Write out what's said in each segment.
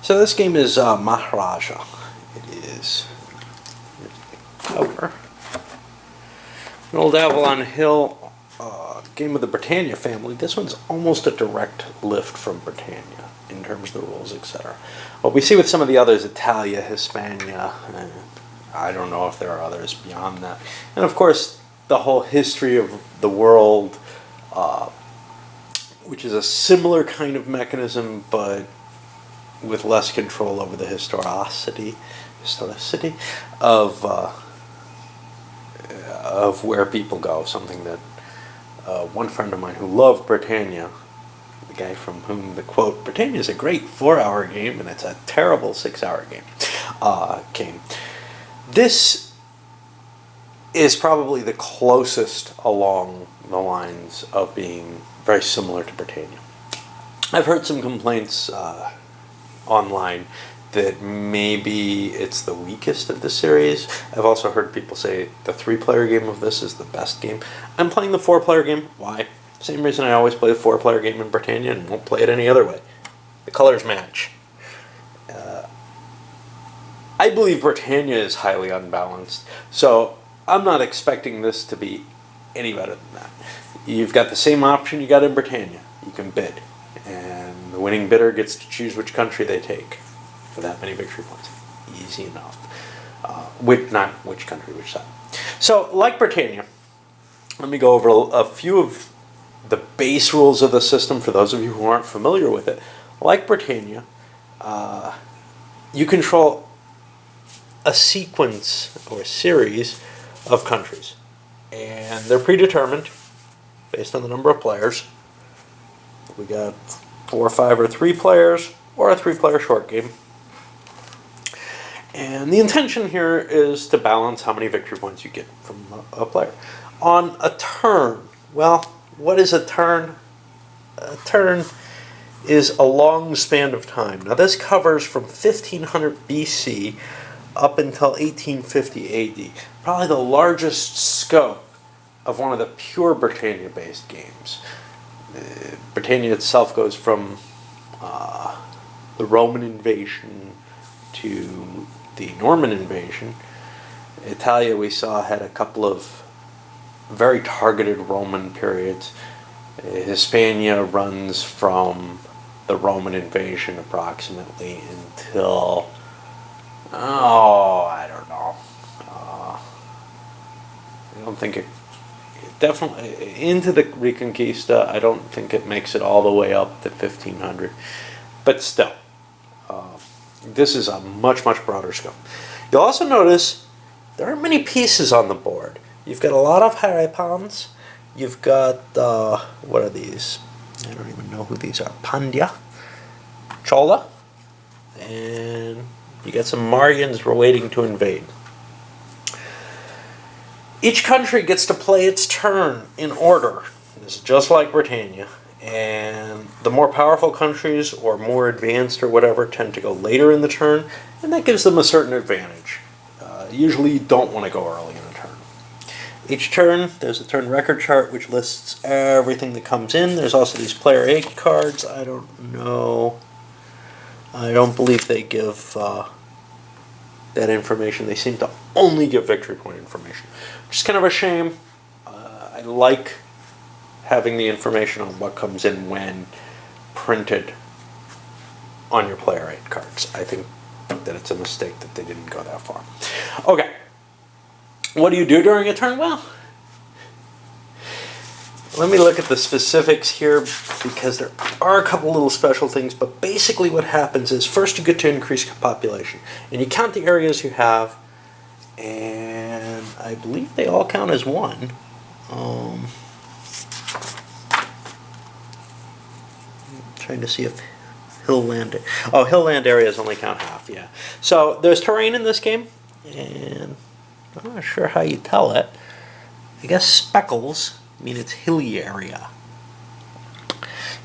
So this game is Maharaja. It is cover. An old Avalon Hill game of the Britannia family. This one's almost a direct lift from Britannia in terms of the rules, etc. What we see with some of the others, Italia, Hispania, I don't know if there are others beyond that. And of course, the whole history of the world, which is a similar kind of mechanism, but with less control over the historicity of where people go. Something that one friend of mine who loved Britannia, the guy from whom the quote, "Britannia is a great 4-hour game and it's a terrible 6-hour game," came. This is probably the closest along the lines of being very similar to Britannia. I've heard some complaints online that maybe it's the weakest of the series. I've also heard people say the 3-player game of this is the best game. I'm playing the 4-player game. Why? Same reason I always play the 4-player game in Britannia and won't play it any other way. The colors match. I believe Britannia is highly unbalanced, so I'm not expecting this to be any better than that. You've got the same option you got in Britannia. You can bid, and the winning bidder gets to choose which country they take for that many victory points. Easy enough. Not which country, which side. So, like Britannia, let me go over a few of the base rules of the system for those of you who aren't familiar with it. Like Britannia, you control a sequence or series of countries, and they're predetermined based on the number of players. We got 4, 5, or 3 players, or a 3-player short game. And the intention here is to balance how many victory points you get from a player. On a turn, well, what is a turn? A turn is a long span of time. Now this covers from 1500 BC up until 1850 AD. Probably the largest scope of one of the pure Britannia-based games. Britannia itself goes from the Roman invasion to the Norman invasion. Italia, we saw, had a couple of very targeted Roman periods. Hispania runs from the Roman invasion approximately until, I don't know. I don't think it definitely into the Reconquista. I don't think it makes it all the way up to 1500, but still, this is a much broader scope. You'll also notice there aren't many pieces on the board. You've got a lot of haripans. You've got what are these? I don't even know who these are. Pandya, Chola, and you got some Maryans we're waiting to invade. Each country gets to play its turn in order. This is just like Britannia. And the more powerful countries or more advanced or whatever tend to go later in the turn, and that gives them a certain advantage. Usually you don't want to go early in a turn. Each turn, there's a turn record chart which lists everything that comes in. There's also these player aid cards. I don't know. I don't believe they give that information. They seem to only give victory point information, which is kind of a shame. I like having the information on what comes in when printed on your player aid cards. I think that it's a mistake that they didn't go that far. Okay. What do you do during a turn? Well, let me look at the specifics here because there are a couple little special things, but basically what happens is first you get to increase population, and you count the areas you have, and I believe they all count as one. Trying to see if hillland areas only count half, yeah. So there's terrain in this game, and I'm not sure how you tell it. I guess speckles mean it's hilly area.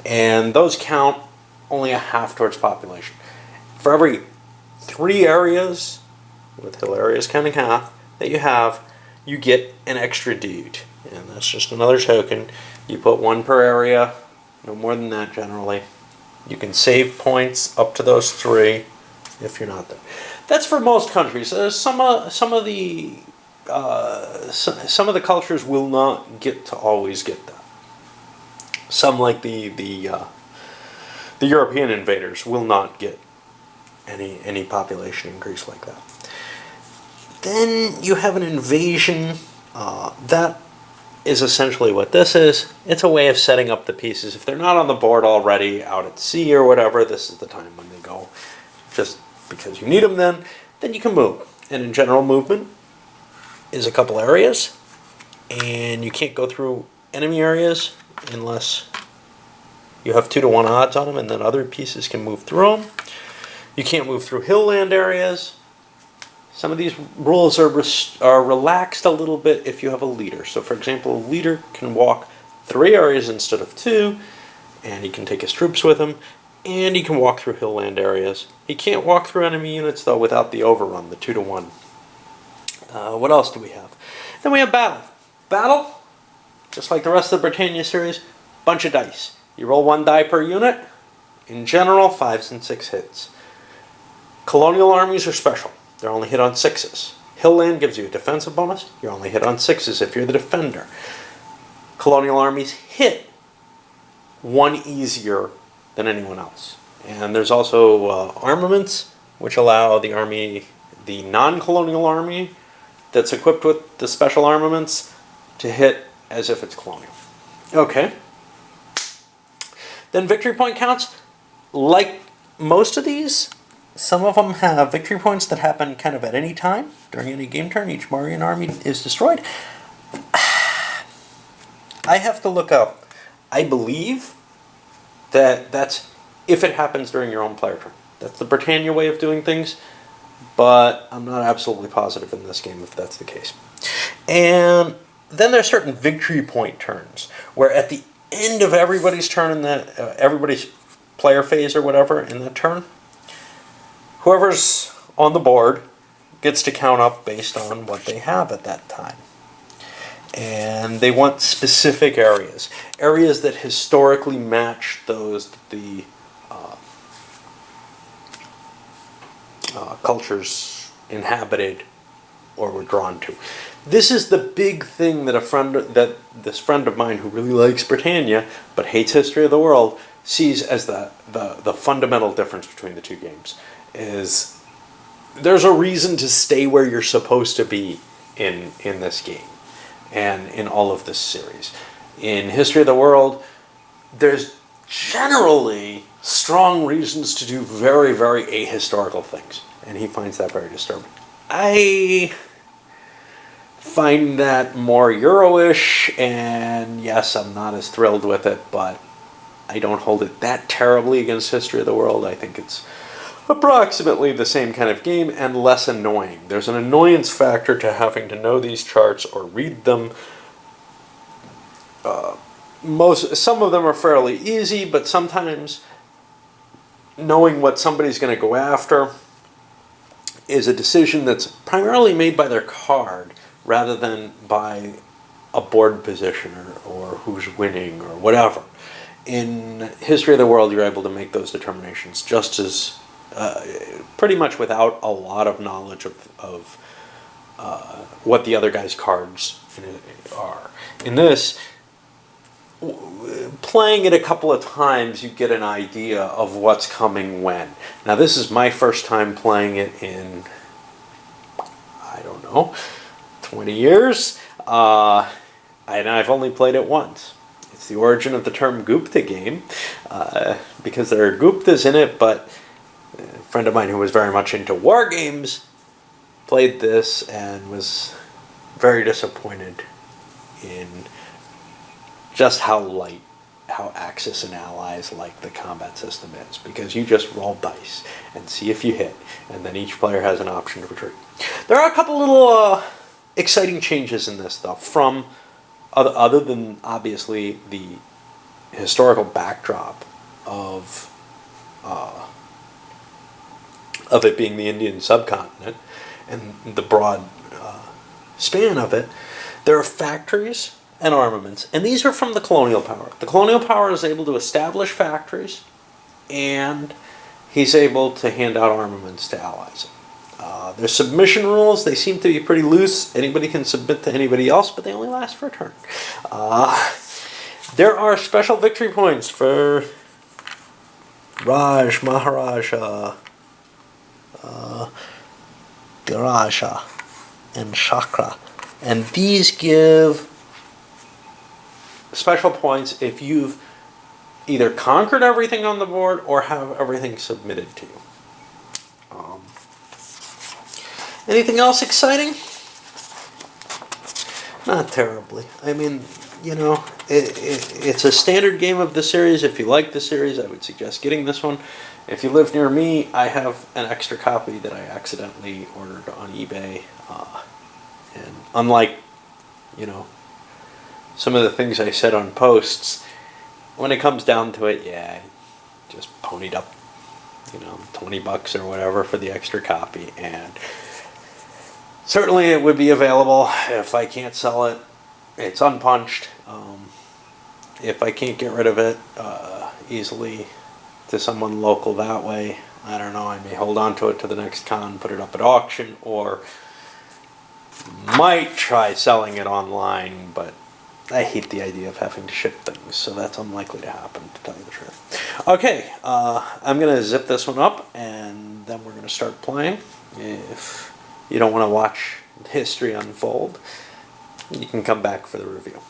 And those count only a half towards population. For every 3 areas, with hill areas counting half, that you have, you get an extra dude. And that's just another token. You put 1 per area, no more than that generally. You can save points up to those 3. if you're not there. That's for most countries. Some of the cultures will not get to always get that. Some, like the European invaders, will not get any population increase like that. Then you have an invasion. That is essentially what this is. It's a way of setting up the pieces. If they're not on the board already, out at sea or whatever, this is the time when they go. Just because you need them then you can move. And in general, movement is a couple areas. And you can't go through enemy areas unless you have 2-to-1 odds on them, and then other pieces can move through them. You can't move through hill land areas. Some of these rules are relaxed a little bit if you have a leader. So, for example, a leader can walk 3 areas instead of 2, and he can take his troops with him, and he can walk through hill land areas. He can't walk through enemy units, though, without the overrun, the 2-to-1. What else do we have? Then we have battle. Battle, just like the rest of the Britannia series, bunch of dice. You roll 1 die per unit. In general, 5s and 6 hits. Colonial armies are special. They're only hit on 6s. Hill land gives you a defensive bonus. You're only hit on 6s if you're the defender. Colonial armies hit 1 easier than anyone else. And there's also armaments, which allow the army, the non-colonial army that's equipped with the special armaments, to hit as if it's colonial. Okay. Then victory point counts. Like most of these, some of them have victory points that happen kind of at any time. During any game turn, each Marian army is destroyed. I have to look up. I believe that's if it happens during your own player turn. That's the Britannia way of doing things, but I'm not absolutely positive in this game if that's the case. And then there's certain victory point turns, where at the end of everybody's turn in that, everybody's player phase or whatever in that turn, whoever's on the board gets to count up based on what they have at that time. And they want specific areas. Areas that historically match those that the cultures inhabited or were drawn to. This is the big thing that this friend of mine who really likes Britannia but hates History of the World sees as the fundamental difference between the two games. Is there's a reason to stay where you're supposed to be in this game and in all of this series. In History of the World, there's generally strong reasons to do very, very ahistorical things, and he finds that very disturbing. I find that more Euro-ish, and yes, I'm not as thrilled with it, but I don't hold it that terribly against History of the World. I think it's approximately the same kind of game and less annoying. There's an annoyance factor to having to know these charts or read them. Some of them are fairly easy, but sometimes knowing what somebody's going to go after is a decision that's primarily made by their card rather than by a board position or who's winning or whatever. In History of the World, you're able to make those determinations just as pretty much without a lot of knowledge of what the other guy's cards are. In this, playing it a couple of times, you get an idea of what's coming when. Now, this is my first time playing it in, I don't know, 20 years. And I've only played it once. It's the origin of the term Gupta game, because there are Guptas in it, but a friend of mine who was very much into war games played this and was very disappointed in just how Axis and Allies like the combat system is, because you just roll dice and see if you hit, and then each player has an option to retreat. There are a couple little exciting changes in this, though, from other than obviously the historical backdrop of it being the Indian subcontinent and the broad span of it. There are factories and armaments, and these are from the colonial power. The colonial power is able to establish factories and he's able to hand out armaments to allies. Their submission rules, they seem to be pretty loose. Anybody can submit to anybody else, but they only last for a turn. There are special victory points for Raj, Maharaja, Garaja, and Chakra. And these give special points if you've either conquered everything on the board or have everything submitted to you. Anything else exciting? Not terribly. I mean, you know, it's a standard game of the series. If you like the series, I would suggest getting this one. If you live near me, I have an extra copy that I accidentally ordered on eBay. And unlike, you know, some of the things I said on posts, when it comes down to it, yeah, I just ponied up, you know, $20 or whatever for the extra copy. And certainly it would be available if I can't sell it. It's unpunched. If I can't get rid of it easily to someone local that way, I don't know, I may hold on to it to the next con, put it up at auction, or might try selling it online, but I hate the idea of having to ship things, so that's unlikely to happen, to tell you the truth. Okay, I'm going to zip this one up, and then we're going to start playing. If you don't want to watch history unfold, you can come back for the review.